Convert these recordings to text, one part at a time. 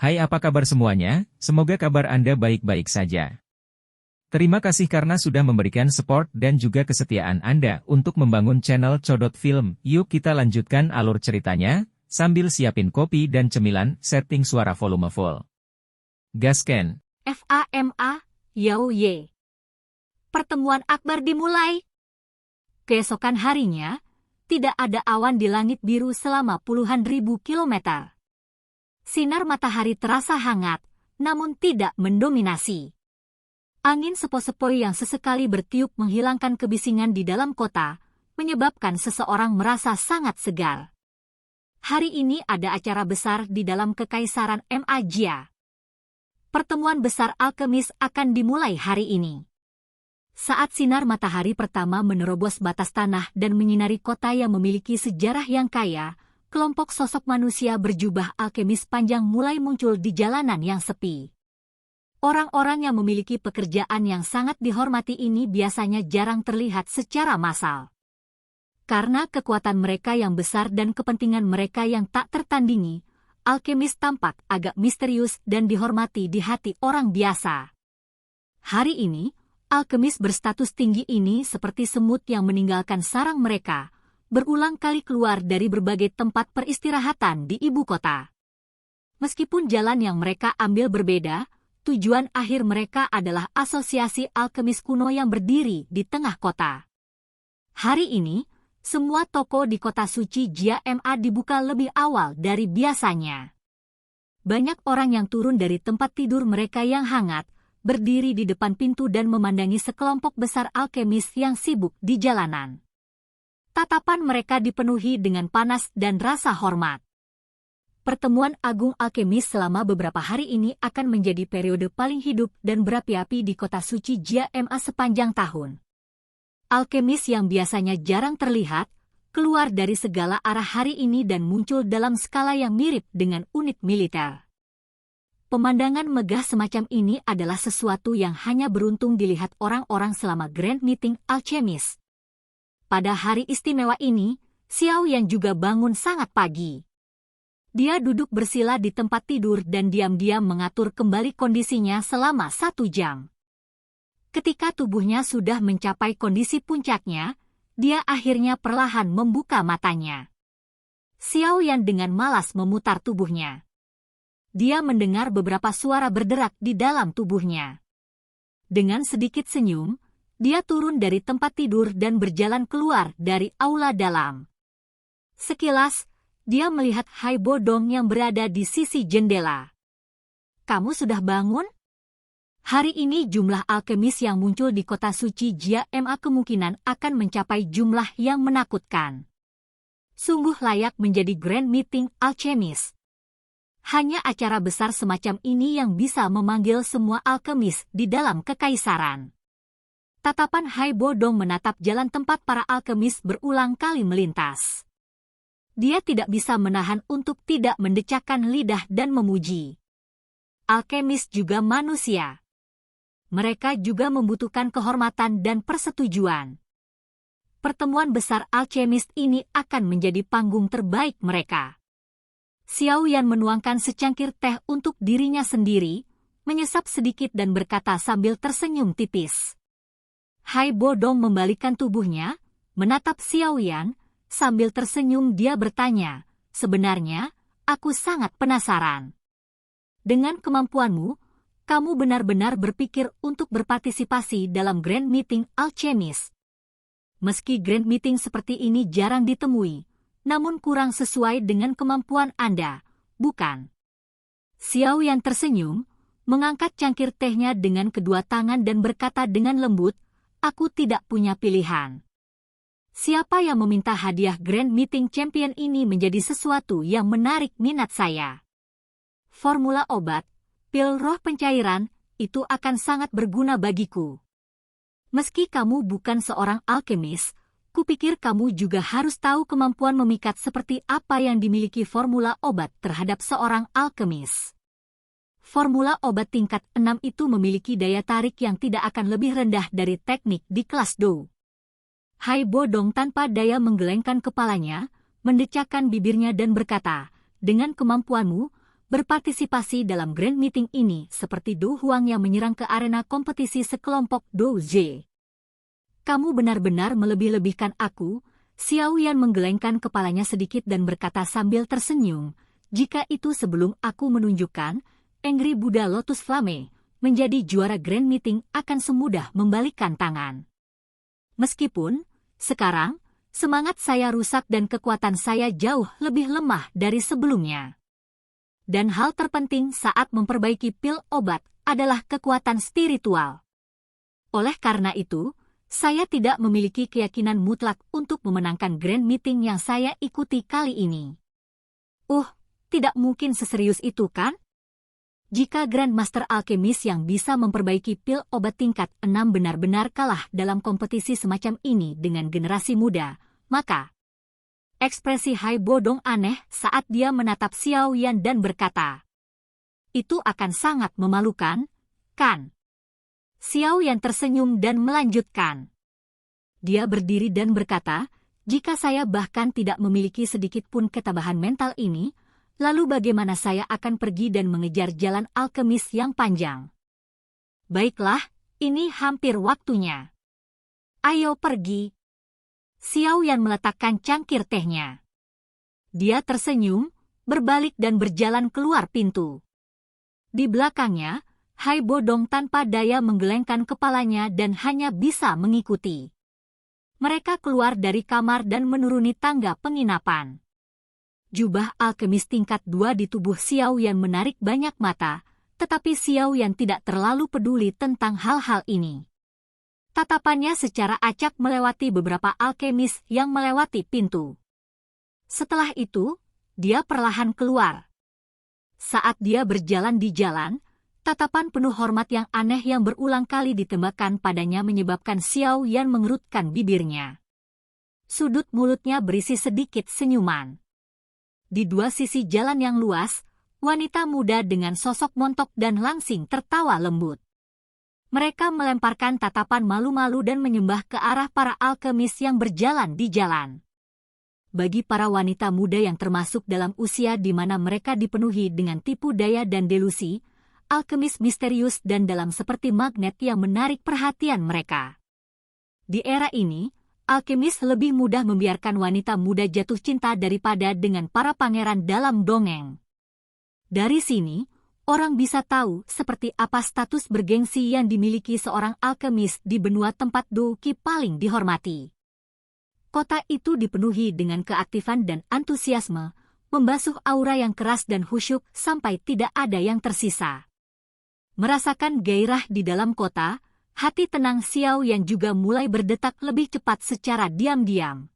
Hai, apa kabar semuanya? Semoga kabar Anda baik-baik saja. Terima kasih karena sudah memberikan support dan juga kesetiaan Anda untuk membangun channel Codot Film. Yuk kita lanjutkan alur ceritanya, sambil siapin kopi dan cemilan, setting suara volume full. Gasken. FAMA, Yao Ye. Pertemuan akbar dimulai. Keesokan harinya, tidak ada awan di langit biru selama puluhan ribu kilometer. Sinar matahari terasa hangat, namun tidak mendominasi. Angin sepoi-sepoi yang sesekali bertiup menghilangkan kebisingan di dalam kota, menyebabkan seseorang merasa sangat segar. Hari ini ada acara besar di dalam Kekaisaran Magia. Pertemuan besar alkemis akan dimulai hari ini. Saat sinar matahari pertama menerobos batas tanah dan menyinari kota yang memiliki sejarah yang kaya, kelompok sosok manusia berjubah alkemis panjang mulai muncul di jalanan yang sepi. Orang-orang yang memiliki pekerjaan yang sangat dihormati ini biasanya jarang terlihat secara massal. Karena kekuatan mereka yang besar dan kepentingan mereka yang tak tertandingi, alkemis tampak agak misterius dan dihormati di hati orang biasa. Hari ini, alkemis berstatus tinggi ini seperti semut yang meninggalkan sarang mereka, berulang kali keluar dari berbagai tempat peristirahatan di ibu kota. Meskipun jalan yang mereka ambil berbeda, tujuan akhir mereka adalah asosiasi alkemis kuno yang berdiri di tengah kota. Hari ini, semua toko di kota suci Jia Ma dibuka lebih awal dari biasanya. Banyak orang yang turun dari tempat tidur mereka yang hangat, berdiri di depan pintu dan memandangi sekelompok besar alkemis yang sibuk di jalanan. Tatapan mereka dipenuhi dengan panas dan rasa hormat. Pertemuan agung alkemis selama beberapa hari ini akan menjadi periode paling hidup dan berapi-api di kota suci Jia Ma sepanjang tahun. Alkemis yang biasanya jarang terlihat, keluar dari segala arah hari ini dan muncul dalam skala yang mirip dengan unit militer. Pemandangan megah semacam ini adalah sesuatu yang hanya beruntung dilihat orang-orang selama Grand Meeting Alchemist. Pada hari istimewa ini, Xiao Yan juga bangun sangat pagi. Dia duduk bersila di tempat tidur dan diam-diam mengatur kembali kondisinya selama 1 jam. Ketika tubuhnya sudah mencapai kondisi puncaknya, dia akhirnya perlahan membuka matanya. Xiao Yan dengan malas memutar tubuhnya. Dia mendengar beberapa suara berderak di dalam tubuhnya. Dengan sedikit senyum, dia turun dari tempat tidur dan berjalan keluar dari aula dalam. Sekilas, dia melihat Hai Bodong yang berada di sisi jendela. "Kamu sudah bangun?" Hari ini jumlah alkemis yang muncul di kota suci Jia Ma kemungkinan akan mencapai jumlah yang menakutkan. Sungguh layak menjadi Grand Meeting Alchemist. Hanya acara besar semacam ini yang bisa memanggil semua alkemis di dalam kekaisaran. Tatapan Hai Bodong menatap jalan tempat para alkemis berulang kali melintas. Dia tidak bisa menahan untuk tidak mendecakkan lidah dan memuji. Alkemis juga manusia. Mereka juga membutuhkan kehormatan dan persetujuan. Pertemuan besar alkemis ini akan menjadi panggung terbaik mereka. Xiao Yan menuangkan secangkir teh untuk dirinya sendiri, menyesap sedikit dan berkata sambil tersenyum tipis. Hai Bodong membalikkan tubuhnya, menatap Xiao Yan, sambil tersenyum dia bertanya, "Sebenarnya, aku sangat penasaran. Dengan kemampuanmu, kamu benar-benar berpikir untuk berpartisipasi dalam Grand Meeting Alchemist. Meski Grand Meeting seperti ini jarang ditemui, namun kurang sesuai dengan kemampuan Anda, bukan?" Xiao Yan tersenyum, mengangkat cangkir tehnya dengan kedua tangan dan berkata dengan lembut, "Aku tidak punya pilihan. Siapa yang meminta hadiah Grand Meeting Champion ini menjadi sesuatu yang menarik minat saya? Formula obat, pil roh pencairan, itu akan sangat berguna bagiku. Meski kamu bukan seorang alkemis, kupikir kamu juga harus tahu kemampuan memikat seperti apa yang dimiliki formula obat terhadap seorang alkemis. Formula obat tingkat 6 itu memiliki daya tarik yang tidak akan lebih rendah dari teknik di kelas Do." Hai Bodong tanpa daya menggelengkan kepalanya, mendecakkan bibirnya dan berkata, "Dengan kemampuanmu, berpartisipasi dalam Grand Meeting ini seperti Do Huang yang menyerang ke arena kompetisi sekelompok Do Zhe. Kamu benar-benar melebih-lebihkan aku. Xiao Yan menggelengkan kepalanya sedikit dan berkata sambil tersenyum, jika itu sebelum aku menunjukkan Angry Buddha Lotus Flame menjadi juara Grand Meeting akan semudah membalikkan tangan. Meskipun, sekarang, semangat saya rusak dan kekuatan saya jauh lebih lemah dari sebelumnya. Dan hal terpenting saat memperbaiki pil obat adalah kekuatan spiritual. Oleh karena itu, saya tidak memiliki keyakinan mutlak untuk memenangkan Grand Meeting yang saya ikuti kali ini. Tidak mungkin seserius itu kan? Jika Grandmaster Alkemis yang bisa memperbaiki pil obat tingkat 6 benar-benar kalah dalam kompetisi semacam ini dengan generasi muda, maka ekspresi Hai Bodong aneh saat dia menatap Xiao Yan dan berkata, itu akan sangat memalukan, kan? Xiao Yan tersenyum dan melanjutkan. Dia berdiri dan berkata, jika saya bahkan tidak memiliki sedikit pun ketabahan mental ini, lalu bagaimana saya akan pergi dan mengejar jalan alkemis yang panjang? Baiklah, ini hampir waktunya. Ayo pergi. Xiao Yan meletakkan cangkir tehnya. Dia tersenyum, berbalik dan berjalan keluar pintu. Di belakangnya, Hai Bodong tanpa daya menggelengkan kepalanya dan hanya bisa mengikuti. Mereka keluar dari kamar dan menuruni tangga penginapan. Jubah alkemis tingkat 2 di tubuh Xiao Yan menarik banyak mata, tetapi Xiao Yan tidak terlalu peduli tentang hal-hal ini. Tatapannya secara acak melewati beberapa alkemis yang melewati pintu. Setelah itu, dia perlahan keluar. Saat dia berjalan di jalan, tatapan penuh hormat yang aneh yang berulang kali ditembakkan padanya menyebabkan Xiao Yan mengerutkan bibirnya. Sudut mulutnya berisi sedikit senyuman. Di dua sisi jalan yang luas, wanita muda dengan sosok montok dan langsing tertawa lembut. Mereka melemparkan tatapan malu-malu dan menyembah ke arah para alkemis yang berjalan di jalan. Bagi para wanita muda yang termasuk dalam usia di mana mereka dipenuhi dengan tipu daya dan delusi, alkemis misterius dan dalam seperti magnet yang menarik perhatian mereka. Di era ini, alkemis lebih mudah membiarkan wanita muda jatuh cinta daripada dengan para pangeran dalam dongeng. Dari sini, orang bisa tahu seperti apa status bergengsi yang dimiliki seorang alkemis di benua tempat Douki paling dihormati. Kota itu dipenuhi dengan keaktifan dan antusiasme, membasuh aura yang keras dan khusyuk sampai tidak ada yang tersisa. Merasakan gairah di dalam kota, hati tenang Xiao Yan juga mulai berdetak lebih cepat secara diam-diam.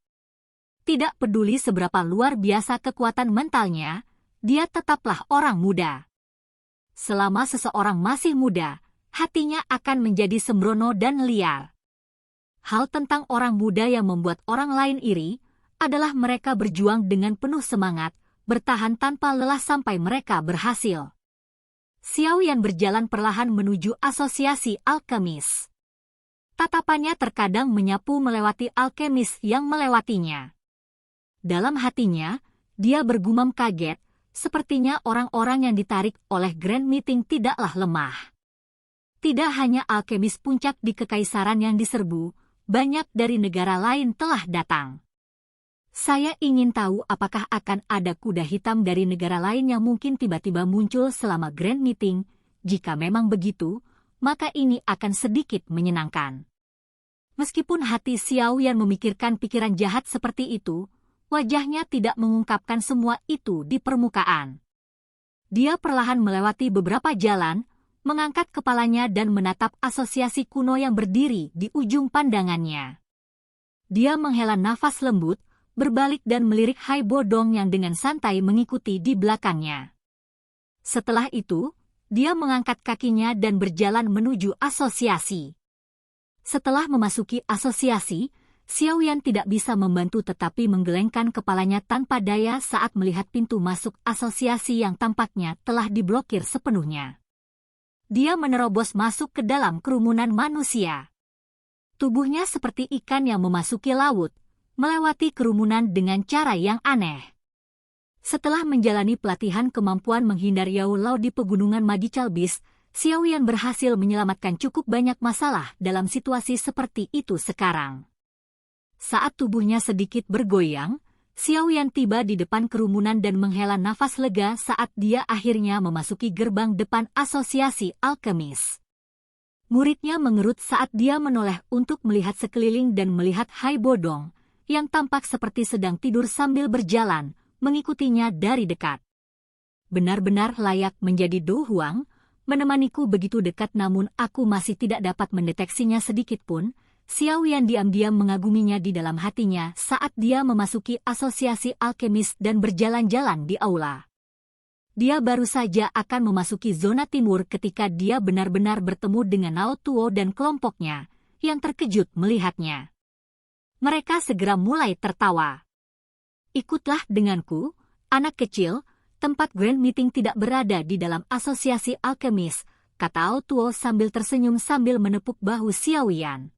Tidak peduli seberapa luar biasa kekuatan mentalnya, dia tetaplah orang muda. Selama seseorang masih muda, hatinya akan menjadi sembrono dan liar. Hal tentang orang muda yang membuat orang lain iri, adalah mereka berjuang dengan penuh semangat, bertahan tanpa lelah sampai mereka berhasil. Xiao Yan berjalan perlahan menuju asosiasi alkemis. Tatapannya terkadang menyapu melewati alkemis yang melewatinya. Dalam hatinya, dia bergumam kaget, sepertinya orang-orang yang ditarik oleh Grand Meeting tidaklah lemah. Tidak hanya alkemis puncak di kekaisaran yang diserbu, banyak dari negara lain telah datang. Saya ingin tahu apakah akan ada kuda hitam dari negara lain yang mungkin tiba-tiba muncul selama Grand Meeting. Jika memang begitu, maka ini akan sedikit menyenangkan. Meskipun hati Xiao Yan memikirkan pikiran jahat seperti itu, wajahnya tidak mengungkapkan semua itu di permukaan. Dia perlahan melewati beberapa jalan, mengangkat kepalanya dan menatap asosiasi kuno yang berdiri di ujung pandangannya. Dia menghela nafas lembut, berbalik dan melirik Hai Bodong yang dengan santai mengikuti di belakangnya. Setelah itu, dia mengangkat kakinya dan berjalan menuju asosiasi. Setelah memasuki asosiasi, Xiao Yan tidak bisa membantu tetapi menggelengkan kepalanya tanpa daya saat melihat pintu masuk asosiasi yang tampaknya telah diblokir sepenuhnya. Dia menerobos masuk ke dalam kerumunan manusia. Tubuhnya seperti ikan yang memasuki laut, melewati kerumunan dengan cara yang aneh. Setelah menjalani pelatihan kemampuan menghindar Yao Lao di pegunungan Magical Beast, Xiaoyan berhasil menyelamatkan cukup banyak masalah dalam situasi seperti itu sekarang. Saat tubuhnya sedikit bergoyang, Xiaoyan tiba di depan kerumunan dan menghela nafas lega saat dia akhirnya memasuki gerbang depan asosiasi alkemis. Muridnya mengerut saat dia menoleh untuk melihat sekeliling dan melihat Hai Bodong, yang tampak seperti sedang tidur sambil berjalan, mengikutinya dari dekat. Benar-benar layak menjadi Do Huang, menemaniku begitu dekat namun aku masih tidak dapat mendeteksinya sedikit pun. Xiaoyan diam-diam mengaguminya di dalam hatinya saat dia memasuki asosiasi alkemis dan berjalan-jalan di aula. Dia baru saja akan memasuki zona timur ketika dia benar-benar bertemu dengan Nao Tuo dan kelompoknya, yang terkejut melihatnya. Mereka segera mulai tertawa. Ikutlah denganku, anak kecil, tempat Grand Meeting tidak berada di dalam asosiasi alkemis, kata Nao Tuo sambil tersenyum sambil menepuk bahu Xiaoyan.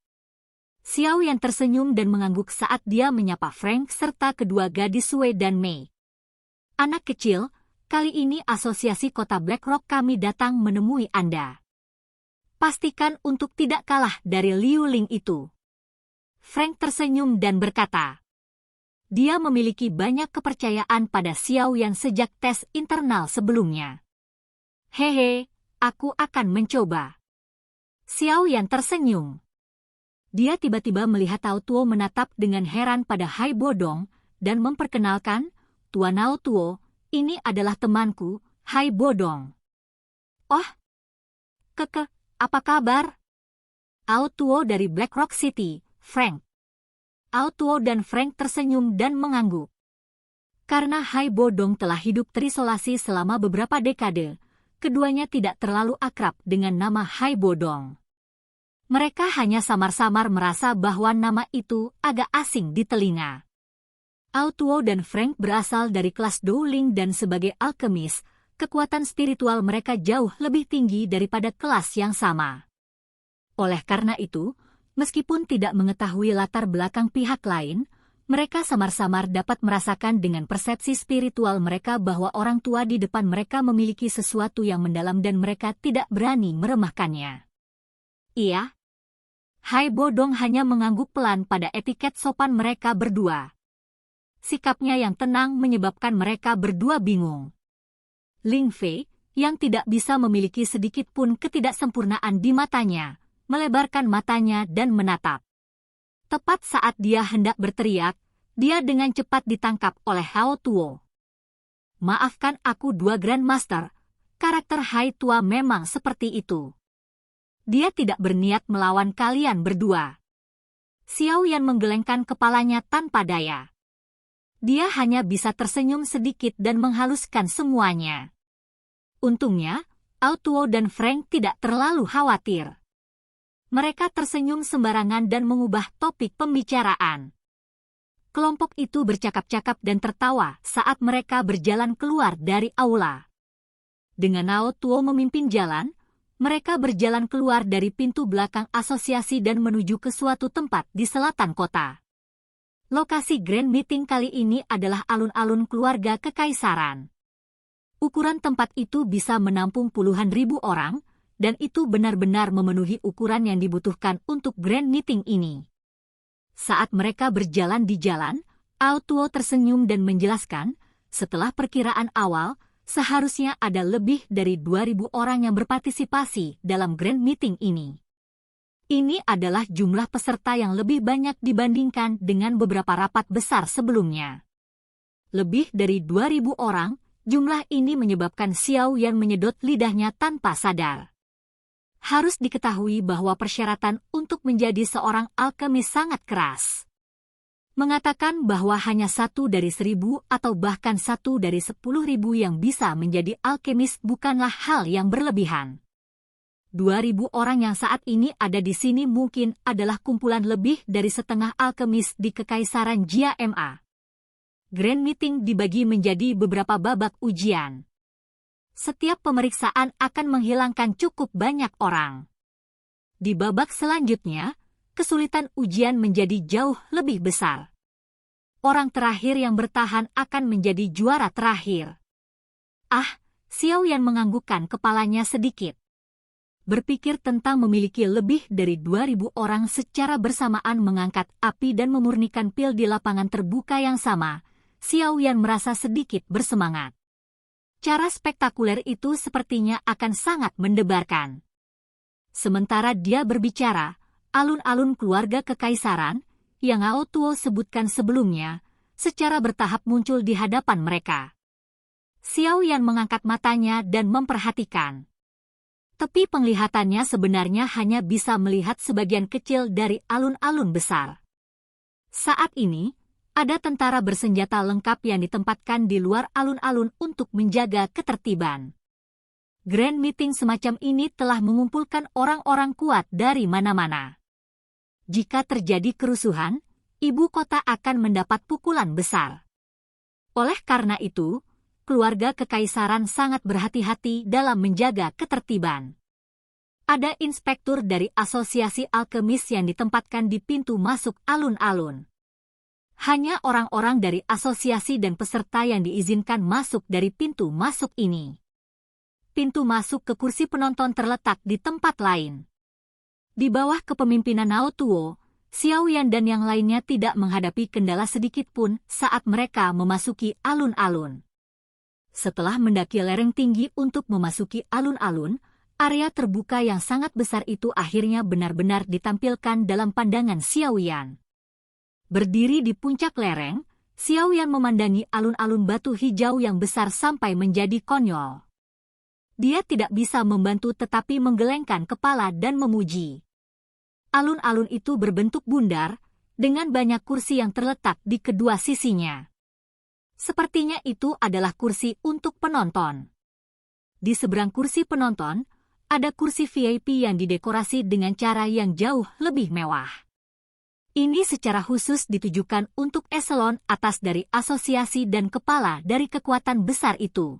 Xiaoyan tersenyum dan mengangguk saat dia menyapa Frank serta kedua gadis Sue dan Mei. Anak kecil, kali ini asosiasi kota Blackrock kami datang menemui Anda. Pastikan untuk tidak kalah dari Liu Ling itu. Frank tersenyum dan berkata. Dia memiliki banyak kepercayaan pada Xiaoyan sejak tes internal sebelumnya. Hehe, aku akan mencoba. Xiaoyan tersenyum. Dia tiba-tiba melihat Nao Tuo menatap dengan heran pada Hai Bodong dan memperkenalkan, Tuan Nao Tuo, ini adalah temanku, Hai Bodong. Oh, apa kabar? Nao Tuo dari Blackrock City, Frank. Nao Tuo dan Frank tersenyum dan mengangguk. Karena Hai Bodong telah hidup terisolasi selama beberapa dekade, keduanya tidak terlalu akrab dengan nama Hai Bodong. Mereka hanya samar-samar merasa bahwa nama itu agak asing di telinga. Nao Tuo dan Frank berasal dari kelas Dowling dan sebagai alkemis, kekuatan spiritual mereka jauh lebih tinggi daripada kelas yang sama. Oleh karena itu, meskipun tidak mengetahui latar belakang pihak lain, mereka samar-samar dapat merasakan dengan persepsi spiritual mereka bahwa orang tua di depan mereka memiliki sesuatu yang mendalam dan mereka tidak berani meremehkannya. Iya. Hai Bodong hanya mengangguk pelan pada etiket sopan mereka berdua. Sikapnya yang tenang menyebabkan mereka berdua bingung. Ling Fei, yang tidak bisa memiliki sedikit pun ketidaksempurnaan di matanya, melebarkan matanya dan menatap. Tepat saat dia hendak berteriak, dia dengan cepat ditangkap oleh Nao Tuo. Maafkan aku Dua Grandmaster, karakter Hai Tua memang seperti itu. Dia tidak berniat melawan kalian berdua. Xiaoyan menggelengkan kepalanya tanpa daya. Dia hanya bisa tersenyum sedikit dan menghaluskan semuanya. Untungnya, Nao Tuo dan Frank tidak terlalu khawatir. Mereka tersenyum sembarangan dan mengubah topik pembicaraan. Kelompok itu bercakap-cakap dan tertawa saat mereka berjalan keluar dari aula. Dengan Nao Tuo memimpin jalan, mereka berjalan keluar dari pintu belakang asosiasi dan menuju ke suatu tempat di selatan kota. Lokasi Grand Meeting kali ini adalah alun-alun keluarga kekaisaran. Ukuran tempat itu bisa menampung puluhan ribu orang, dan itu benar-benar memenuhi ukuran yang dibutuhkan untuk Grand Meeting ini. Saat mereka berjalan di jalan, Nao Tuo tersenyum dan menjelaskan, setelah perkiraan awal, seharusnya ada lebih dari 2.000 orang yang berpartisipasi dalam Grand Meeting ini. Ini adalah jumlah peserta yang lebih banyak dibandingkan dengan beberapa rapat besar sebelumnya. Lebih dari 2.000 orang, jumlah ini menyebabkan Xiaoyan menyedot lidahnya tanpa sadar. Harus diketahui bahwa persyaratan untuk menjadi seorang alkemis sangat keras. Mengatakan bahwa hanya 1 dari 1.000 atau bahkan 1 dari 10.000 yang bisa menjadi alkemis bukanlah hal yang berlebihan. 2.000 orang yang saat ini ada di sini mungkin adalah kumpulan lebih dari setengah alkemis di Kekaisaran Jia Ma. Grand Meeting dibagi menjadi beberapa babak ujian. Setiap pemeriksaan akan menghilangkan cukup banyak orang. Di babak selanjutnya, kesulitan ujian menjadi jauh lebih besar. orang terakhir yang bertahan akan menjadi juara terakhir. Xiaoyan menganggukkan kepalanya sedikit. Berpikir tentang memiliki lebih dari 2.000 orang secara bersamaan mengangkat api dan memurnikan pil di lapangan terbuka yang sama, Xiaoyan merasa sedikit bersemangat. Cara spektakuler itu sepertinya akan sangat mendebarkan. Sementara dia berbicara, alun-alun keluarga kekaisaran, yang Ao Tuo sebutkan sebelumnya, secara bertahap muncul di hadapan mereka. Xiaoyan mengangkat matanya dan memperhatikan. Tapi penglihatannya sebenarnya hanya bisa melihat sebagian kecil dari alun-alun besar. Saat ini, ada tentara bersenjata lengkap yang ditempatkan di luar alun-alun untuk menjaga ketertiban. Grand meeting semacam ini telah mengumpulkan orang-orang kuat dari mana-mana. Jika terjadi kerusuhan, ibu kota akan mendapat pukulan besar. Oleh karena itu, keluarga kekaisaran sangat berhati-hati dalam menjaga ketertiban. Ada inspektur dari asosiasi alkemis yang ditempatkan di pintu masuk alun-alun. Hanya orang-orang dari asosiasi dan peserta yang diizinkan masuk dari pintu masuk ini. Pintu masuk ke kursi penonton terletak di tempat lain. Di bawah kepemimpinan Ao Tuo, Xiaoyan dan yang lainnya tidak menghadapi kendala sedikit pun saat mereka memasuki alun-alun. Setelah mendaki lereng tinggi untuk memasuki alun-alun, area terbuka yang sangat besar itu akhirnya benar-benar ditampilkan dalam pandangan Xiaoyan. Berdiri di puncak lereng, Xiaoyan memandangi alun-alun batu hijau yang besar sampai menjadi konyol. Dia tidak bisa membantu tetapi menggelengkan kepala dan memuji. Alun-alun itu berbentuk bundar, dengan banyak kursi yang terletak di kedua sisinya. Sepertinya itu adalah kursi untuk penonton. Di seberang kursi penonton, ada kursi VIP yang didekorasi dengan cara yang jauh lebih mewah. Ini secara khusus ditujukan untuk eselon atas dari asosiasi dan kepala dari kekuatan besar itu.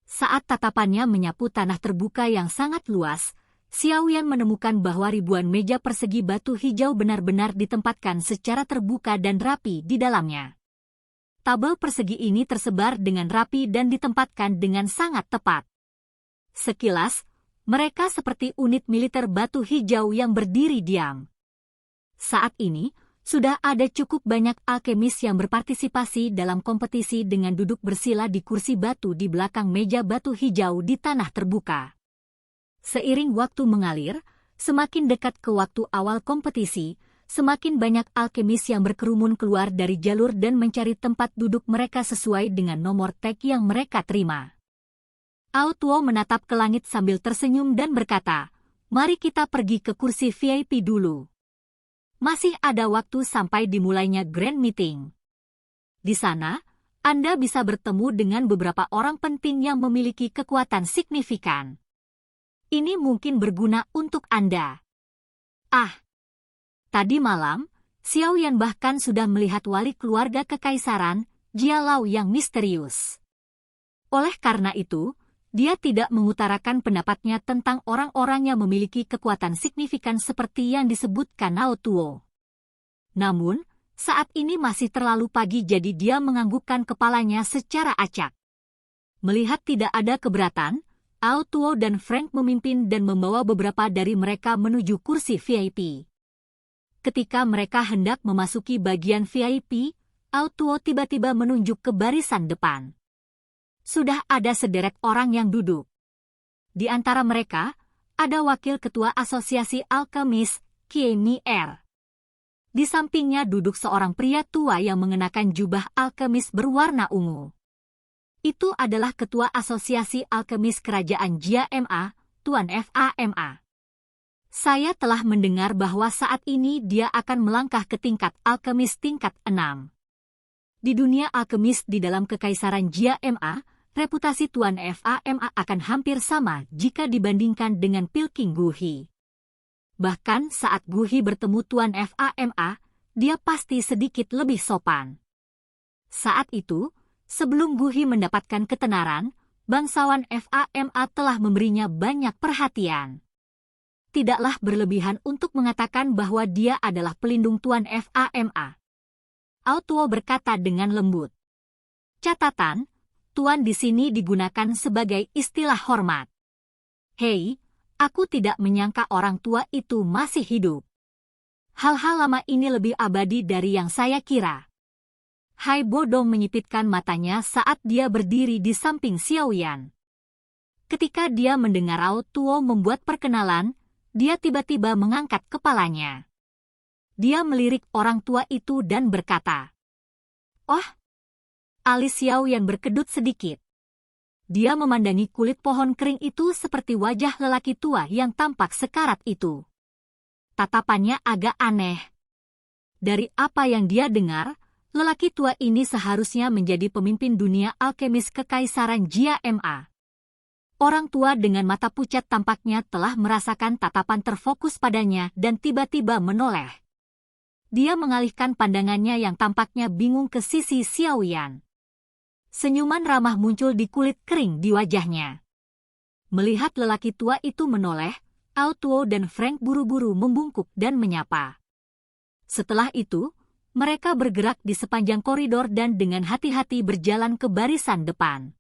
Saat tatapannya menyapu tanah terbuka yang sangat luas, Xiaoyan menemukan bahwa ribuan meja persegi batu hijau benar-benar ditempatkan secara terbuka dan rapi di dalamnya. Tabel persegi ini tersebar dengan rapi dan ditempatkan dengan sangat tepat. Sekilas, mereka seperti unit militer batu hijau yang berdiri diam. Saat ini, sudah ada cukup banyak alkemis yang berpartisipasi dalam kompetisi dengan duduk bersila di kursi batu di belakang meja batu hijau di tanah terbuka. Seiring waktu mengalir, semakin dekat ke waktu awal kompetisi, semakin banyak alkemis yang berkerumun keluar dari jalur dan mencari tempat duduk mereka sesuai dengan nomor tag yang mereka terima. Ao Tuo menatap ke langit sambil tersenyum dan berkata, "Mari kita pergi ke kursi VIP dulu. Masih ada waktu sampai dimulainya Grand Meeting. Di sana, Anda bisa bertemu dengan beberapa orang penting yang memiliki kekuatan signifikan. Ini mungkin berguna untuk Anda." Tadi malam, Xiaoyan bahkan sudah melihat wali keluarga kekaisaran, Jia Lao yang misterius. Oleh karena itu, dia tidak mengutarakan pendapatnya tentang orang-orang yang memiliki kekuatan signifikan seperti yang disebutkan Ao Tuo. Namun, saat ini masih terlalu pagi jadi dia menganggukkan kepalanya secara acak. Melihat tidak ada keberatan, Ao Tuo dan Frank memimpin dan membawa beberapa dari mereka menuju kursi VIP. Ketika mereka hendak memasuki bagian VIP, Ao Tuo tiba-tiba menunjuk ke barisan depan. Sudah ada sederet orang yang duduk. Di antara mereka, ada wakil ketua asosiasi alkemis, Kie Mi-er. Di sampingnya duduk seorang pria tua yang mengenakan jubah alkemis berwarna ungu. Itu adalah ketua asosiasi alkemis kerajaan Jia Ma, Tuan Fama. Saya telah mendengar bahwa saat ini dia akan melangkah ke tingkat alkemis tingkat 6. Di dunia alkemis di dalam kekaisaran Jia Ma, reputasi Tuan Fama akan hampir sama jika dibandingkan dengan Pilking Guhi. Bahkan saat Guhi bertemu Tuan Fama, dia pasti sedikit lebih sopan. Saat itu, sebelum Guhi mendapatkan ketenaran, bangsawan Fama telah memberinya banyak perhatian. Tidaklah berlebihan untuk mengatakan bahwa dia adalah pelindung Tuan Fama. Tuo berkata dengan lembut. Catatan, Tuan di sini digunakan sebagai istilah hormat. Hei, aku tidak menyangka orang tua itu masih hidup. Hal-hal lama ini lebih abadi dari yang saya kira. Hai Bodong menyipitkan matanya saat dia berdiri di samping Xiao Yan. Ketika dia mendengar Tuo membuat perkenalan, dia tiba-tiba mengangkat kepalanya. Dia melirik orang tua itu dan berkata, "Oh!" Alis Xiao Yan berkedut sedikit. Dia memandangi kulit pohon kering itu seperti wajah lelaki tua yang tampak sekarat itu. Tatapannya agak aneh. Dari apa yang dia dengar, lelaki tua ini seharusnya menjadi pemimpin dunia alkemis kekaisaran Jia Ma. Orang tua dengan mata pucat tampaknya telah merasakan tatapan terfokus padanya dan tiba-tiba menoleh. Dia mengalihkan pandangannya yang tampaknya bingung ke sisi Xiao Yan. Senyuman ramah muncul di kulit kering di wajahnya. Melihat lelaki tua itu menoleh, Tuo dan Frank buru-buru membungkuk dan menyapa. Setelah itu, mereka bergerak di sepanjang koridor dan dengan hati-hati berjalan ke barisan depan.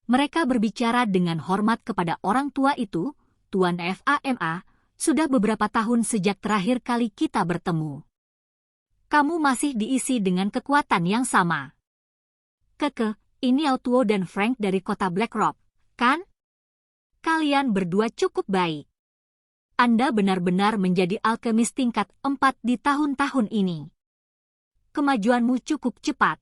Mereka berbicara dengan hormat kepada orang tua itu, "Tuan Fama, sudah beberapa tahun sejak terakhir kali kita bertemu. Kamu masih diisi dengan kekuatan yang sama." Ini Tuo dan Frank dari kota Black Rock, kan? Kalian berdua cukup baik. Anda benar-benar menjadi alkemis tingkat 4 di tahun-tahun ini. Kemajuanmu cukup cepat.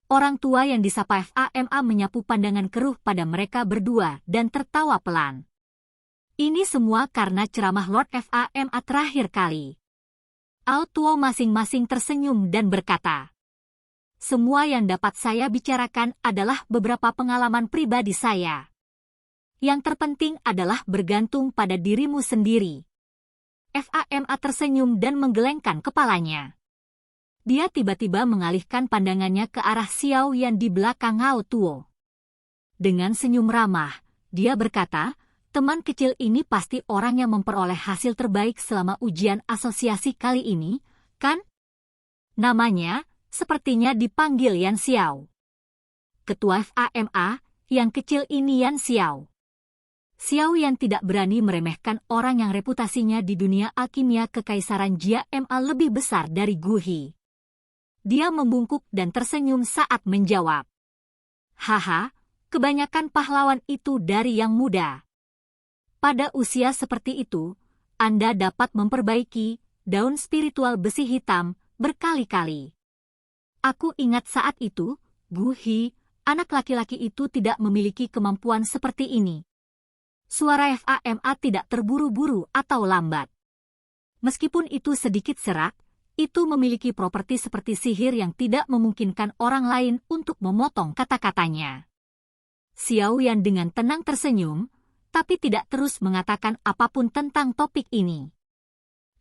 Orang tua yang disapa Fama menyapu pandangan keruh pada mereka berdua dan tertawa pelan. Ini semua karena ceramah Lord Fama terakhir kali. Tuo masing-masing tersenyum dan berkata, "Semua yang dapat saya bicarakan adalah beberapa pengalaman pribadi saya. Yang terpenting adalah bergantung pada dirimu sendiri." Fama tersenyum dan menggelengkan kepalanya. Dia tiba-tiba mengalihkan pandangannya ke arah Xiao Yan di belakang Tuo. Dengan senyum ramah, dia berkata, "Teman kecil ini pasti orang yang memperoleh hasil terbaik selama ujian asosiasi kali ini, kan? Namanya sepertinya dipanggil Yan Xiao." Ketua Fama, yang kecil ini Yan Xiao. Xiao Yan tidak berani meremehkan orang yang reputasinya di dunia alkimia kekaisaran Jia Ma lebih besar dari Gu He. Dia membungkuk dan tersenyum saat menjawab, "Haha, kebanyakan pahlawan itu dari yang muda. Pada usia seperti itu, Anda dapat memperbaiki daun spiritual besi hitam berkali-kali. Aku ingat saat itu, Gu He, anak laki-laki itu tidak memiliki kemampuan seperti ini." Suara Fama tidak terburu-buru atau lambat. Meskipun itu sedikit serak, itu memiliki properti seperti sihir yang tidak memungkinkan orang lain untuk memotong kata-katanya. Xiao Yan dengan tenang tersenyum, tapi tidak terus mengatakan apapun tentang topik ini.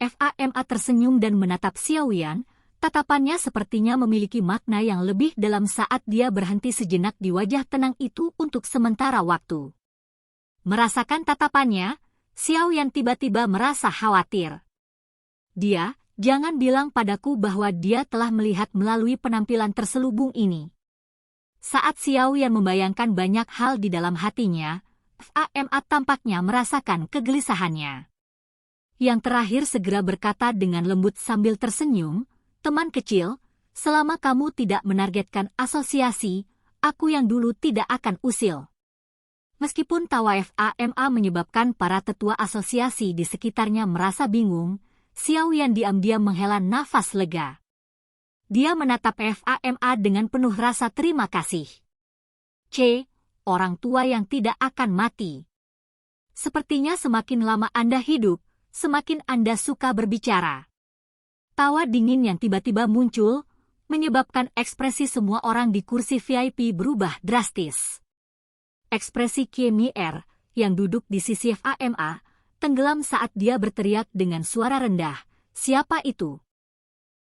Fama tersenyum dan menatap Xiao Yan. Tatapannya sepertinya memiliki makna yang lebih dalam saat dia berhenti sejenak di wajah tenang itu untuk sementara waktu. Merasakan tatapannya, Xiao Yan tiba-tiba merasa khawatir. "Dia, jangan bilang padaku bahwa dia telah melihat melalui penampilan terselubung ini." Saat Xiao Yan membayangkan banyak hal di dalam hatinya, Fama tampaknya merasakan kegelisahannya. Yang terakhir segera berkata dengan lembut sambil tersenyum, "Teman kecil, selama kamu tidak menargetkan asosiasi, aku yang dulu tidak akan usil." Meskipun tawa Fama menyebabkan para tetua asosiasi di sekitarnya merasa bingung, Xiao Yan diam-diam menghela nafas lega. Dia menatap Fama dengan penuh rasa terima kasih. Orang tua yang tidak akan mati. Sepertinya semakin lama Anda hidup, semakin Anda suka berbicara. Tawa dingin yang tiba-tiba muncul, menyebabkan ekspresi semua orang di kursi VIP berubah drastis. Ekspresi Kiemier, yang duduk di sisi Fama, tenggelam saat dia berteriak dengan suara rendah, "Siapa itu?"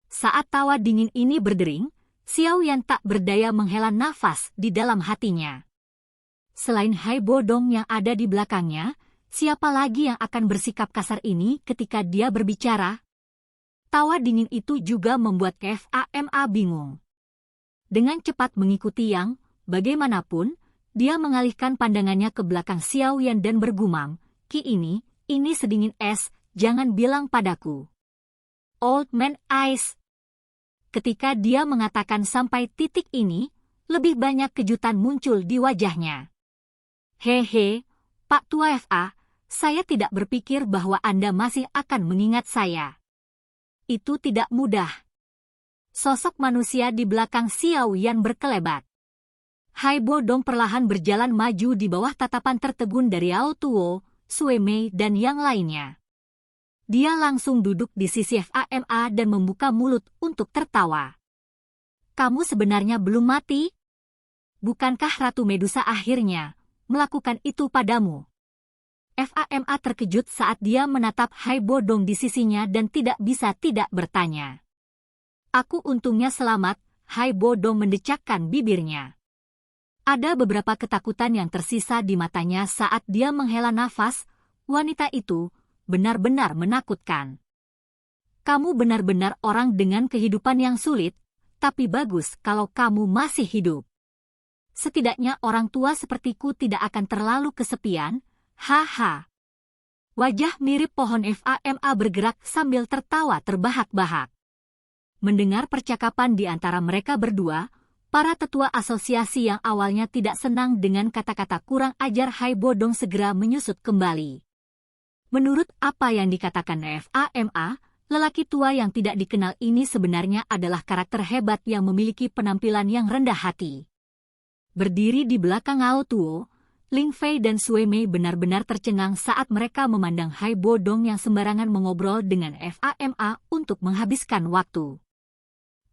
Saat tawa dingin ini berdering, Xiao Yan tak berdaya menghela nafas di dalam hatinya. Selain Hai Bodong yang ada di belakangnya, siapa lagi yang akan bersikap kasar ini ketika dia berbicara? Tawa dingin itu juga membuat FAMA bingung. Dengan cepat mengikuti Yang, bagaimanapun, dia mengalihkan pandangannya ke belakang Xiaoyan dan bergumam, "Ki ini sedingin es, jangan bilang padaku." Old Man Ice. Ketika dia mengatakan sampai titik ini, lebih banyak kejutan muncul di wajahnya. "Hehe, Pak Tua FA, saya tidak berpikir bahwa Anda masih akan mengingat saya. Itu tidak mudah." Sosok manusia di belakang Xiaoyan berkelebat. Haibo Dong perlahan berjalan maju di bawah tatapan tertegun dari Ao Tuo, Sui Mei dan yang lainnya. Dia langsung duduk di sisi FAMA dan membuka mulut untuk tertawa. "Kamu sebenarnya belum mati? Bukankah Ratu Medusa akhirnya melakukan itu padamu?" FAMA terkejut saat dia menatap Haibo Dong di sisinya dan tidak bisa tidak bertanya. "Aku untungnya selamat," Haibo Dong mendecakkan bibirnya. Ada beberapa ketakutan yang tersisa di matanya saat dia menghela nafas. Wanita itu benar-benar menakutkan. "Kamu benar-benar orang dengan kehidupan yang sulit, tapi bagus kalau kamu masih hidup. Setidaknya orang tua sepertiku tidak akan terlalu kesepian." Haha. Wajah mirip pohon FAMA bergerak sambil tertawa terbahak-bahak. Mendengar percakapan di antara mereka berdua, para tetua asosiasi yang awalnya tidak senang dengan kata-kata kurang ajar Haibo Dong segera menyusut kembali. Menurut apa yang dikatakan FAMA, lelaki tua yang tidak dikenal ini sebenarnya adalah karakter hebat yang memiliki penampilan yang rendah hati. Berdiri di belakang Ao Tuo, Ling Fei dan Sui Mei benar-benar tercengang saat mereka memandang Haibo Dong yang sembarangan mengobrol dengan FAMA untuk menghabiskan waktu.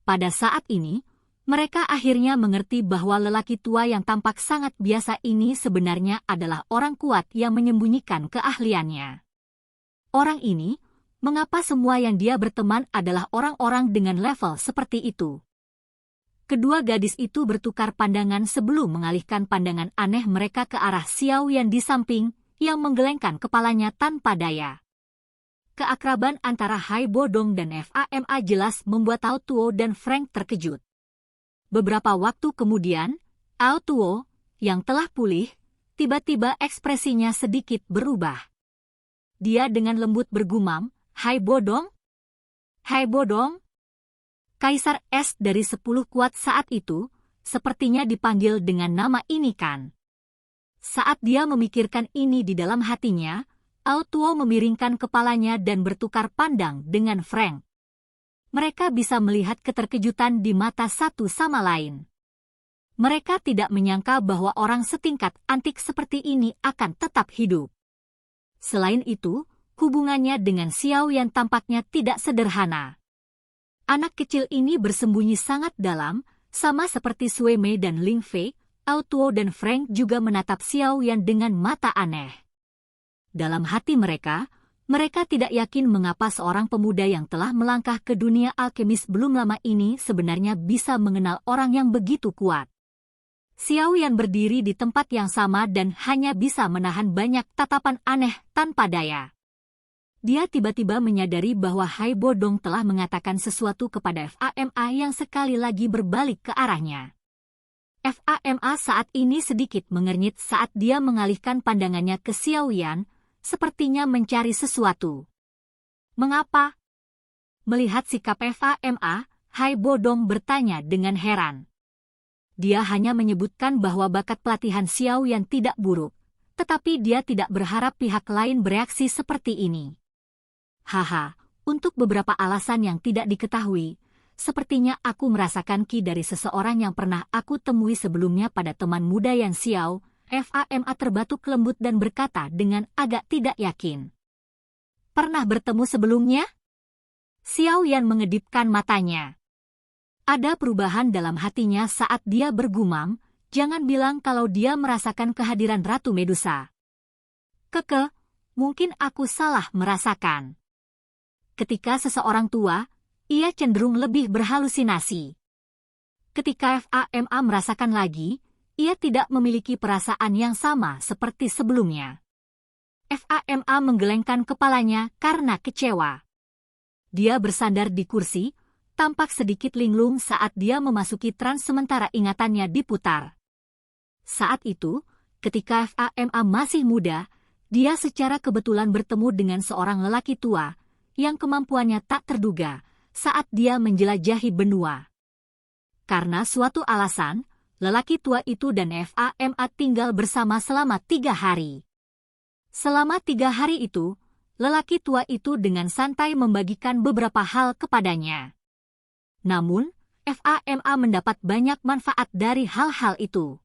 Pada saat ini, mereka akhirnya mengerti bahwa lelaki tua yang tampak sangat biasa ini sebenarnya adalah orang kuat yang menyembunyikan keahliannya. Orang ini, mengapa semua yang dia berteman adalah orang-orang dengan level seperti itu? Kedua gadis itu bertukar pandangan sebelum mengalihkan pandangan aneh mereka ke arah Xiaoyan di samping, yang menggelengkan kepalanya tanpa daya. Keakraban antara Haibo Dong dan FAMA jelas membuat Ao Tuo dan Frank terkejut. Beberapa waktu kemudian, Ao Tuo, yang telah pulih, tiba-tiba ekspresinya sedikit berubah. Dia dengan lembut bergumam, "Haibo Dong? Haibo Dong?" Kaisar Es dari 10 kuat saat itu, sepertinya dipanggil dengan nama ini kan. Saat dia memikirkan ini di dalam hatinya, Ao Tuo memiringkan kepalanya dan bertukar pandang dengan Frank. Mereka bisa melihat keterkejutan di mata satu sama lain. Mereka tidak menyangka bahwa orang setingkat antik seperti ini akan tetap hidup. Selain itu, hubungannya dengan Xiaoyan tampaknya tidak sederhana. Anak kecil ini bersembunyi sangat dalam, sama seperti Sui Mei dan Ling Fei. Ao Tuo dan Frank juga menatap Xiaoyan dengan mata aneh. Dalam hati mereka tidak yakin mengapa seorang pemuda yang telah melangkah ke dunia alkemis belum lama ini sebenarnya bisa mengenal orang yang begitu kuat. Xiaoyan berdiri di tempat yang sama dan hanya bisa menahan banyak tatapan aneh tanpa daya. Dia tiba-tiba menyadari bahwa Haibo Dong telah mengatakan sesuatu kepada FAMA yang sekali lagi berbalik ke arahnya. FAMA saat ini sedikit mengernyit saat dia mengalihkan pandangannya ke Xiaoyan, sepertinya mencari sesuatu. "Mengapa?" Melihat sikap FAMA, Haibo Dong bertanya dengan heran. Dia hanya menyebutkan bahwa bakat pelatihan Xiaoyan tidak buruk, tetapi dia tidak berharap pihak lain bereaksi seperti ini. "Haha, untuk beberapa alasan yang tidak diketahui, sepertinya aku merasakan ki dari seseorang yang pernah aku temui sebelumnya pada teman muda yang Xiao." FAMA terbatuk lembut dan berkata dengan agak tidak yakin. "Pernah bertemu sebelumnya?" Xiaoyan mengedipkan matanya. Ada perubahan dalam hatinya saat dia bergumam, "Jangan bilang kalau dia merasakan kehadiran Ratu Medusa." Mungkin aku salah merasakan." Ketika seseorang tua, ia cenderung lebih berhalusinasi. Ketika FAMA merasakan lagi, ia tidak memiliki perasaan yang sama seperti sebelumnya. FAMA menggelengkan kepalanya karena kecewa. Dia bersandar di kursi, tampak sedikit linglung saat dia memasuki trans sementara ingatannya diputar. Saat itu, ketika FAMA masih muda, dia secara kebetulan bertemu dengan seorang lelaki tua, yang kemampuannya tak terduga, saat dia menjelajahi benua. Karena suatu alasan, lelaki tua itu dan FAMA tinggal bersama selama 3 hari. Selama 3 hari itu, lelaki tua itu dengan santai membagikan beberapa hal kepadanya. Namun, FAMA mendapat banyak manfaat dari hal-hal itu.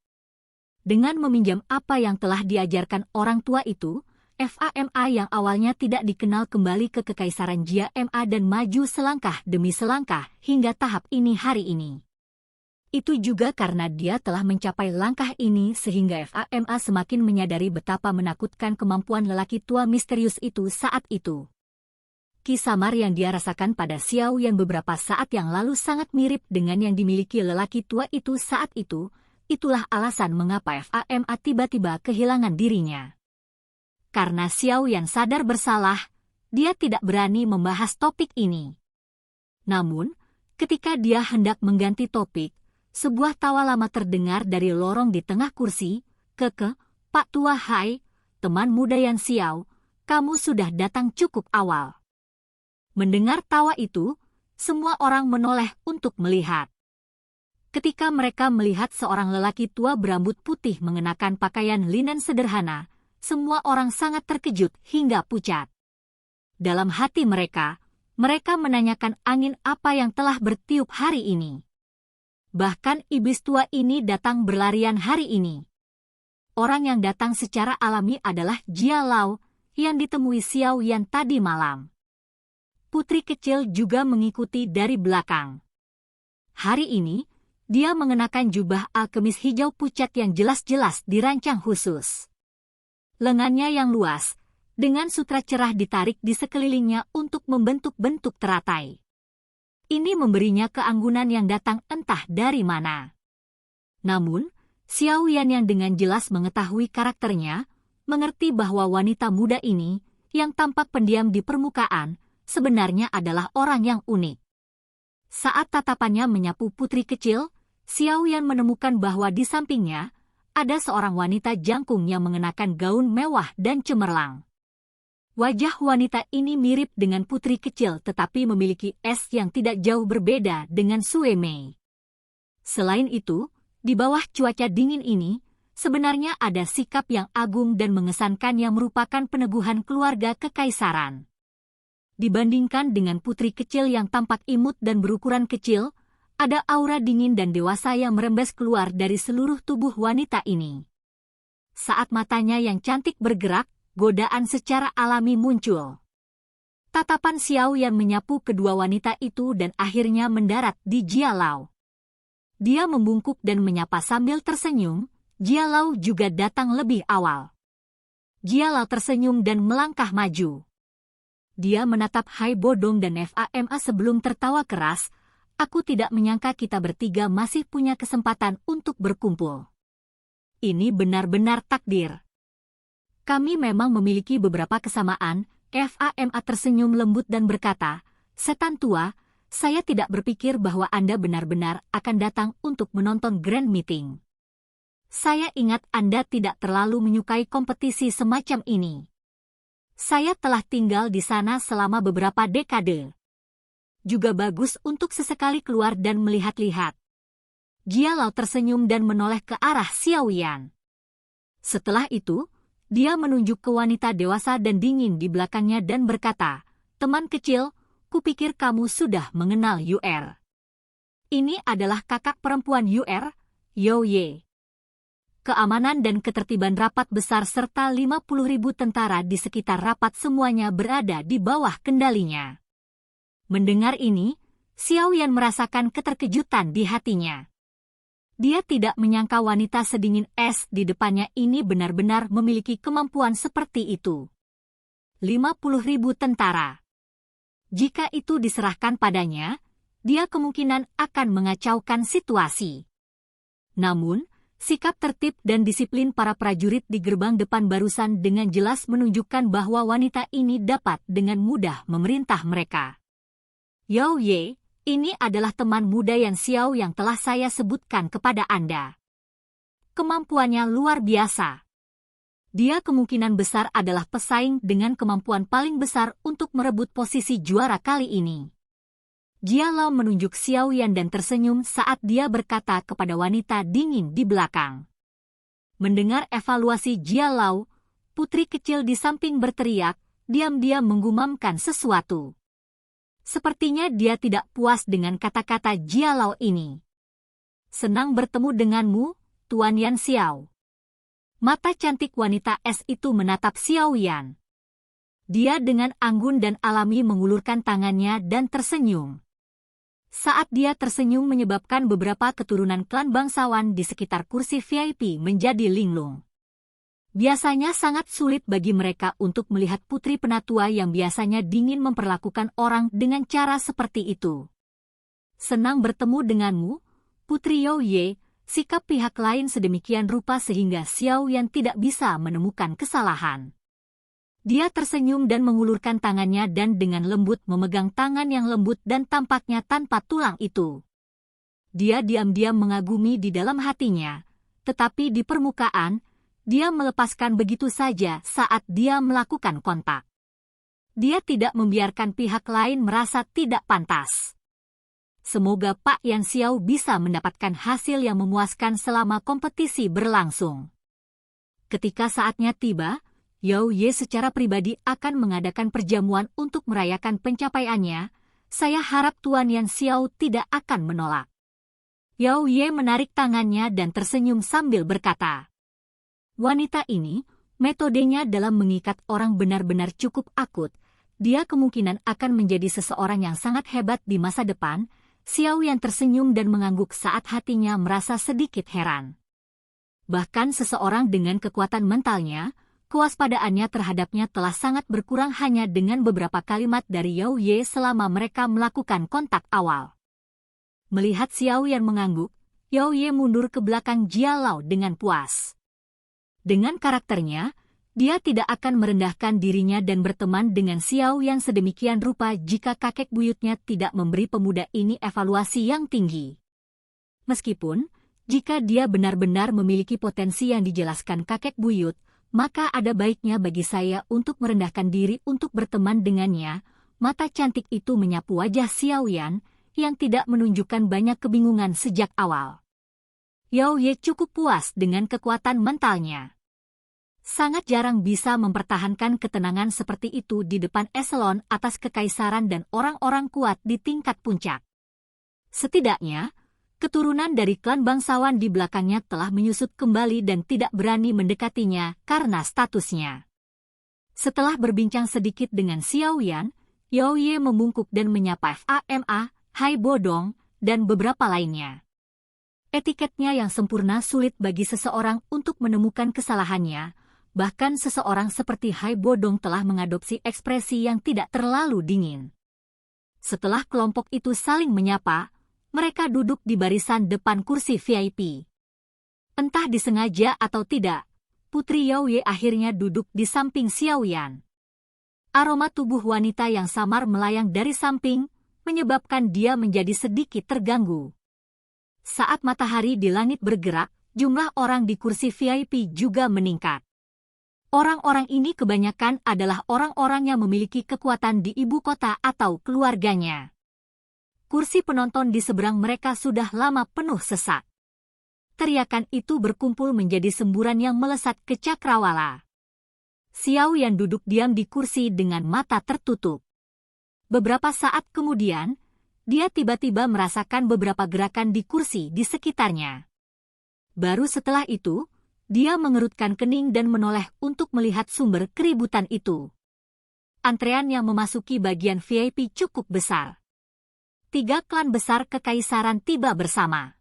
Dengan meminjam apa yang telah diajarkan orang tua itu, FAMA yang awalnya tidak dikenal kembali ke Kekaisaran JMA dan maju selangkah demi selangkah hingga tahap ini hari ini. Itu juga karena dia telah mencapai langkah ini sehingga FAMA semakin menyadari betapa menakutkan kemampuan lelaki tua misterius itu saat itu. Kisamar yang dia rasakan pada Xiao Yan beberapa saat yang lalu sangat mirip dengan yang dimiliki lelaki tua itu saat itu, itulah alasan mengapa FAMA tiba-tiba kehilangan dirinya. Karena Xiao Yan sadar bersalah, dia tidak berani membahas topik ini. Namun, ketika dia hendak mengganti topik, sebuah tawa lama terdengar dari lorong di tengah kursi. Keke, Pak Tua, hai, teman muda Yan Xiao, kamu sudah datang cukup awal. Mendengar tawa itu, semua orang menoleh untuk melihat. Ketika mereka melihat seorang lelaki tua berambut putih mengenakan pakaian linen sederhana, semua orang sangat terkejut hingga pucat. Dalam hati mereka menanyakan angin apa yang telah bertiup hari ini. Bahkan iblis tua ini datang berlarian hari ini. Orang yang datang secara alami adalah Jia Lao, yang ditemui Xiao Yan tadi malam. Putri kecil juga mengikuti dari belakang. Hari ini, dia mengenakan jubah alkemis hijau pucat yang jelas-jelas dirancang khusus. Lengannya yang luas, dengan sutra cerah ditarik di sekelilingnya untuk membentuk bentuk teratai. Ini memberinya keanggunan yang datang entah dari mana. Namun, Xiao Yan yang dengan jelas mengetahui karakternya, mengerti bahwa wanita muda ini, yang tampak pendiam di permukaan, sebenarnya adalah orang yang unik. Saat tatapannya menyapu putri kecil, Xiao Yan menemukan bahwa di sampingnya, ada seorang wanita jangkung yang mengenakan gaun mewah dan cemerlang. Wajah wanita ini mirip dengan putri kecil tetapi memiliki es yang tidak jauh berbeda dengan Sue Mei. Selain itu, di bawah cuaca dingin ini, sebenarnya ada sikap yang agung dan mengesankan yang merupakan peneguhan keluarga kekaisaran. Dibandingkan dengan putri kecil yang tampak imut dan berukuran kecil, ada aura dingin dan dewasa yang merembes keluar dari seluruh tubuh wanita ini. Saat matanya yang cantik bergerak, godaan secara alami muncul. Tatapan Xiao Yan menyapu kedua wanita itu dan akhirnya mendarat di Jia Lao. Dia membungkuk dan menyapa sambil tersenyum. Jia Lao juga datang lebih awal. Jia Lao tersenyum dan melangkah maju. Dia menatap Hai Bodong dan FAMA sebelum tertawa keras. Aku tidak menyangka kita bertiga masih punya kesempatan untuk berkumpul. Ini benar-benar takdir. Kami memang memiliki beberapa kesamaan. FAMA tersenyum lembut dan berkata, setan tua, saya tidak berpikir bahwa Anda benar-benar akan datang untuk menonton Grand Meeting. Saya ingat Anda tidak terlalu menyukai kompetisi semacam ini. Saya telah tinggal di sana selama beberapa dekade. Juga bagus untuk sesekali keluar dan melihat-lihat. Jia Lao tersenyum dan menoleh ke arah Xiao Yan. Setelah itu, dia menunjuk ke wanita dewasa dan dingin di belakangnya dan berkata, teman kecil, kupikir kamu sudah mengenal Yuer. Ini adalah kakak perempuan Yuer, Yao Ye. Keamanan dan ketertiban rapat besar serta 50.000 tentara di sekitar rapat semuanya berada di bawah kendalinya. Mendengar ini, Xiao Yan merasakan keterkejutan di hatinya. Dia tidak menyangka wanita sedingin es di depannya ini benar-benar memiliki kemampuan seperti itu. 50.000 tentara. Jika itu diserahkan padanya, dia kemungkinan akan mengacaukan situasi. Namun, sikap tertib dan disiplin para prajurit di gerbang depan barusan dengan jelas menunjukkan bahwa wanita ini dapat dengan mudah memerintah mereka. Yao Ye, ini adalah teman muda Yan Xiao yang telah saya sebutkan kepada Anda. Kemampuannya luar biasa. Dia kemungkinan besar adalah pesaing dengan kemampuan paling besar untuk merebut posisi juara kali ini. Jia Lao menunjuk Xiao Yan dan tersenyum saat dia berkata kepada wanita dingin di belakang. Mendengar evaluasi Jia Lao, putri kecil di samping berteriak, diam-diam menggumamkan sesuatu. Sepertinya dia tidak puas dengan kata-kata Jia Lao ini. Senang bertemu denganmu, Tuan Yan Xiao. Mata cantik wanita es itu menatap Xiao Yan. Dia dengan anggun dan alami mengulurkan tangannya dan tersenyum. Saat dia tersenyum menyebabkan beberapa keturunan klan bangsawan di sekitar kursi VIP menjadi linglung. Biasanya sangat sulit bagi mereka untuk melihat putri penatua yang biasanya dingin memperlakukan orang dengan cara seperti itu. Senang bertemu denganmu, Putri Yao Ye. Sikap pihak lain sedemikian rupa sehingga Xiao Yan tidak bisa menemukan kesalahan. Dia tersenyum dan mengulurkan tangannya dan dengan lembut memegang tangan yang lembut dan tampaknya tanpa tulang itu. Dia diam-diam mengagumi di dalam hatinya, tetapi di permukaan, dia melepaskan begitu saja saat dia melakukan kontak. Dia tidak membiarkan pihak lain merasa tidak pantas. Semoga Pak Yan Xiao bisa mendapatkan hasil yang memuaskan selama kompetisi berlangsung. Ketika saatnya tiba, Yao Ye secara pribadi akan mengadakan perjamuan untuk merayakan pencapaiannya. Saya harap Tuan Yan Xiao tidak akan menolak. Yao Ye menarik tangannya dan tersenyum sambil berkata, wanita ini, metodenya dalam mengikat orang benar-benar cukup akut. Dia kemungkinan akan menjadi seseorang yang sangat hebat di masa depan. Xiao Yan tersenyum dan mengangguk saat hatinya merasa sedikit heran. Bahkan seseorang dengan kekuatan mentalnya, kewaspadaannya terhadapnya telah sangat berkurang hanya dengan beberapa kalimat dari Yao Ye selama mereka melakukan kontak awal. Melihat Xiao Yan mengangguk, Yao Ye mundur ke belakang Jia Lao dengan puas. Dengan karakternya, dia tidak akan merendahkan dirinya dan berteman dengan Xiao yang sedemikian rupa jika kakek buyutnya tidak memberi pemuda ini evaluasi yang tinggi. Meskipun, jika dia benar-benar memiliki potensi yang dijelaskan kakek buyut, maka ada baiknya bagi saya untuk merendahkan diri untuk berteman dengannya. Mata cantik itu menyapu wajah Xiao Yan, yang tidak menunjukkan banyak kebingungan sejak awal. Yao Ye cukup puas dengan kekuatan mentalnya. Sangat jarang bisa mempertahankan ketenangan seperti itu di depan eselon atas kekaisaran dan orang-orang kuat di tingkat puncak. Setidaknya, keturunan dari klan bangsawan di belakangnya telah menyusut kembali dan tidak berani mendekatinya karena statusnya. Setelah berbincang sedikit dengan Xiao Yan, Yao Ye membungkuk dan menyapa Fama, Hai Bodong, dan beberapa lainnya. Etiketnya yang sempurna sulit bagi seseorang untuk menemukan kesalahannya, bahkan seseorang seperti Hai Bodong telah mengadopsi ekspresi yang tidak terlalu dingin. Setelah kelompok itu saling menyapa, mereka duduk di barisan depan kursi VIP. Entah disengaja atau tidak, Putri Yao Ye akhirnya duduk di samping Xiao Yan. Aroma tubuh wanita yang samar melayang dari samping, menyebabkan dia menjadi sedikit terganggu. Saat matahari di langit bergerak, jumlah orang di kursi VIP juga meningkat. Orang-orang ini kebanyakan adalah orang-orang yang memiliki kekuatan di ibu kota atau keluarganya. Kursi penonton di seberang mereka sudah lama penuh sesak. Teriakan itu berkumpul menjadi semburan yang melesat ke cakrawala. Xiao Yan duduk diam di kursi dengan mata tertutup. Beberapa saat kemudian, dia tiba-tiba merasakan beberapa gerakan di kursi di sekitarnya. Baru setelah itu, dia mengerutkan kening dan menoleh untuk melihat sumber keributan itu. Antrean yang memasuki bagian VIP cukup besar. 3 klan besar kekaisaran tiba bersama.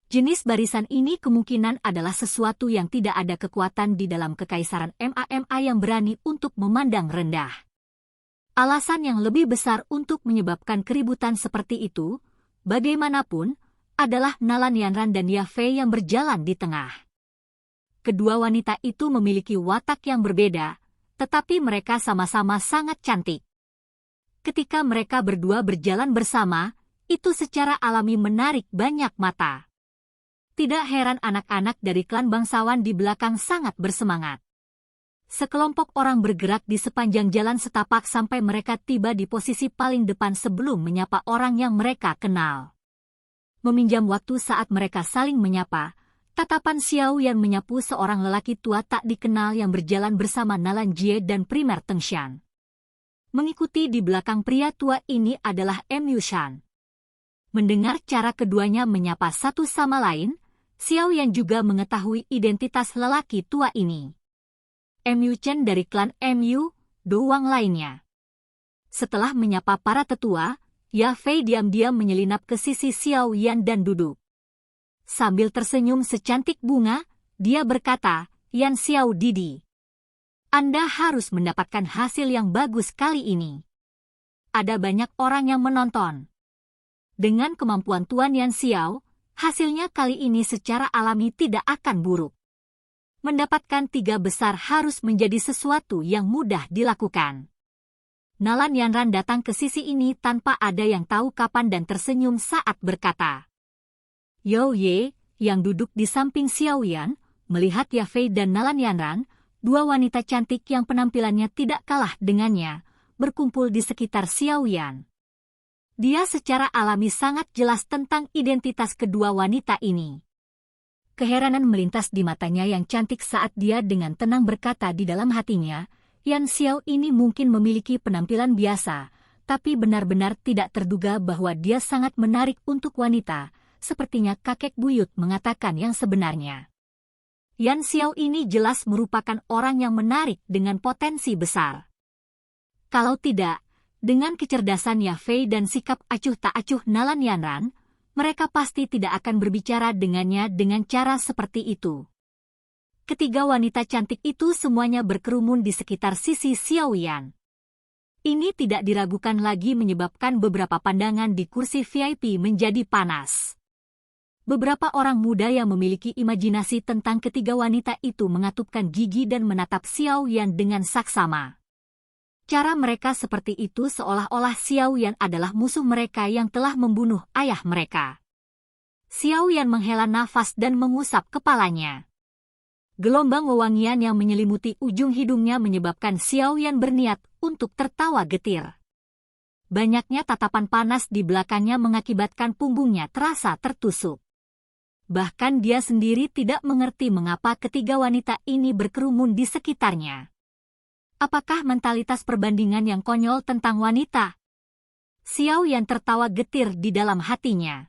Jenis barisan ini kemungkinan adalah sesuatu yang tidak ada kekuatan di dalam kekaisaran MAMA yang berani untuk memandang rendah. Alasan yang lebih besar untuk menyebabkan keributan seperti itu, bagaimanapun, adalah Nalan Yanran dan Yafei yang berjalan di tengah. Kedua wanita itu memiliki watak yang berbeda, tetapi mereka sama-sama sangat cantik. Ketika mereka berdua berjalan bersama, itu secara alami menarik banyak mata. Tidak heran anak-anak dari klan bangsawan di belakang sangat bersemangat. Sekelompok orang bergerak di sepanjang jalan setapak sampai mereka tiba di posisi paling depan sebelum menyapa orang yang mereka kenal. Meminjam waktu saat mereka saling menyapa, tatapan Xiao Yan menyapu seorang lelaki tua tak dikenal yang berjalan bersama Nalan Jie dan Primer Tengshan. Mengikuti di belakang pria tua ini adalah Mu Shan. Mendengar cara keduanya menyapa satu sama lain, Xiao Yan juga mengetahui identitas lelaki tua ini. Mu Chen dari klan Mu, Doang lainnya. Setelah menyapa para tetua, Ya Fei diam-diam menyelinap ke sisi Xiao Yan dan duduk. Sambil tersenyum secantik bunga, dia berkata, "Yan Xiao Didi, Anda harus mendapatkan hasil yang bagus kali ini. Ada banyak orang yang menonton. Dengan kemampuan Tuan Yan Xiao, hasilnya kali ini secara alami tidak akan buruk. Mendapatkan 3 besar harus menjadi sesuatu yang mudah dilakukan." Nalan Yanran datang ke sisi ini tanpa ada yang tahu kapan dan tersenyum saat berkata. Yao Ye, yang duduk di samping Xiao Yan, melihat Ya Fei dan Nalan Yanran, 2 wanita cantik yang penampilannya tidak kalah dengannya, berkumpul di sekitar Xiao Yan. Dia secara alami sangat jelas tentang identitas kedua wanita ini. Keheranan melintas di matanya yang cantik saat dia dengan tenang berkata di dalam hatinya, Yan Xiao ini mungkin memiliki penampilan biasa, tapi benar-benar tidak terduga bahwa dia sangat menarik untuk wanita, sepertinya kakek buyut mengatakan yang sebenarnya. Yan Xiao ini jelas merupakan orang yang menarik dengan potensi besar. Kalau tidak, dengan kecerdasan Ya Fei dan sikap acuh tak acuh Nalan Yanran, mereka pasti tidak akan berbicara dengannya dengan cara seperti itu. Ketiga wanita cantik itu semuanya berkerumun di sekitar sisi Xiao Yan. Ini tidak diragukan lagi menyebabkan beberapa pandangan di kursi VIP menjadi panas. Beberapa orang muda yang memiliki imajinasi tentang ketiga wanita itu mengatupkan gigi dan menatap Xiao Yan dengan saksama. Cara mereka seperti itu seolah-olah Xiao Yan adalah musuh mereka yang telah membunuh ayah mereka. Xiao Yan menghela nafas dan mengusap kepalanya. Gelombang wewangian yang menyelimuti ujung hidungnya menyebabkan Xiao Yan berniat untuk tertawa getir. Banyaknya tatapan panas di belakangnya mengakibatkan punggungnya terasa tertusuk. Bahkan dia sendiri tidak mengerti mengapa ketiga wanita ini berkerumun di sekitarnya. Apakah mentalitas perbandingan yang konyol tentang wanita? Xiao Yan tertawa getir di dalam hatinya.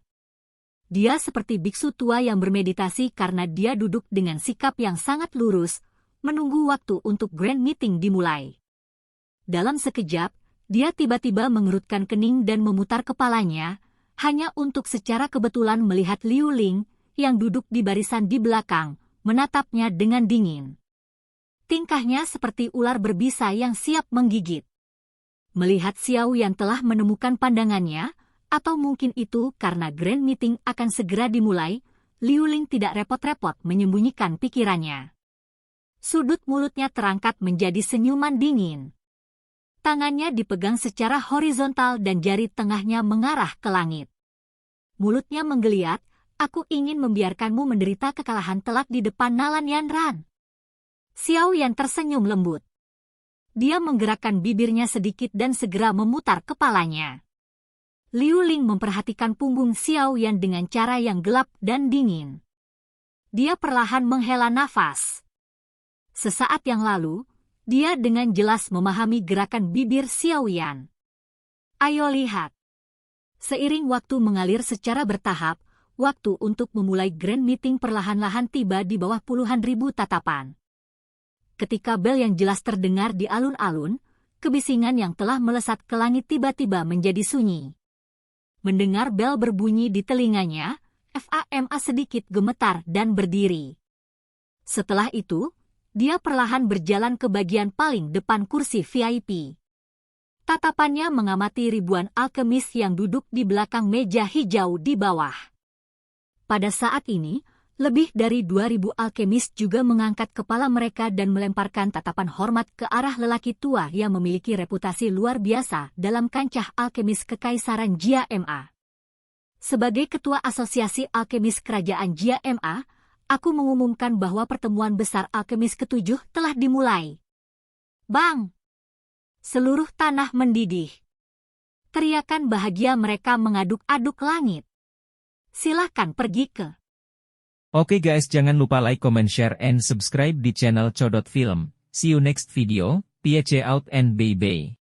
Dia seperti biksu tua yang bermeditasi karena dia duduk dengan sikap yang sangat lurus, menunggu waktu untuk grand meeting dimulai. Dalam sekejap, dia tiba-tiba mengerutkan kening dan memutar kepalanya, hanya untuk secara kebetulan melihat Liu Ling, yang duduk di barisan di belakang, menatapnya dengan dingin. Tingkahnya seperti ular berbisa yang siap menggigit. Melihat Xiao Yan telah menemukan pandangannya, atau mungkin itu karena grand meeting akan segera dimulai, Liu Ling tidak repot-repot menyembunyikan pikirannya. Sudut mulutnya terangkat menjadi senyuman dingin. Tangannya dipegang secara horizontal dan jari tengahnya mengarah ke langit. Mulutnya menggeliat, "Aku ingin membiarkanmu menderita kekalahan telak di depan Nalan Yanran." Xiao Yan tersenyum lembut. Dia menggerakkan bibirnya sedikit dan segera memutar kepalanya. Liu Ling memperhatikan punggung Xiao Yan dengan cara yang gelap dan dingin. Dia perlahan menghela nafas. Sesaat yang lalu, dia dengan jelas memahami gerakan bibir Xiao Yan. Ayo lihat. Seiring waktu mengalir secara bertahap, waktu untuk memulai grand meeting perlahan-lahan tiba di bawah puluhan ribu tatapan. Ketika bel yang jelas terdengar di alun-alun, kebisingan yang telah melesat ke langit tiba-tiba menjadi sunyi. Mendengar bel berbunyi di telinganya, Fama sedikit gemetar dan berdiri. Setelah itu, dia perlahan berjalan ke bagian paling depan kursi VIP. Tatapannya mengamati ribuan alkemis yang duduk di belakang meja hijau di bawah. Pada saat ini, Lebih dari 2.000 alkemis juga mengangkat kepala mereka dan melemparkan tatapan hormat ke arah lelaki tua yang memiliki reputasi luar biasa dalam kancah alkemis Kekaisaran Jia Ma. Sebagai ketua Asosiasi Alkemis Kerajaan Jia Ma, aku mengumumkan bahwa pertemuan besar alkemis ke-7 telah dimulai. Bang! Seluruh tanah mendidih. Teriakan bahagia mereka mengaduk-aduk langit. Silahkan pergi ke. Oke guys, jangan lupa like, comment, share, and subscribe di channel Codot Film. See you next video, peace out and bye-bye.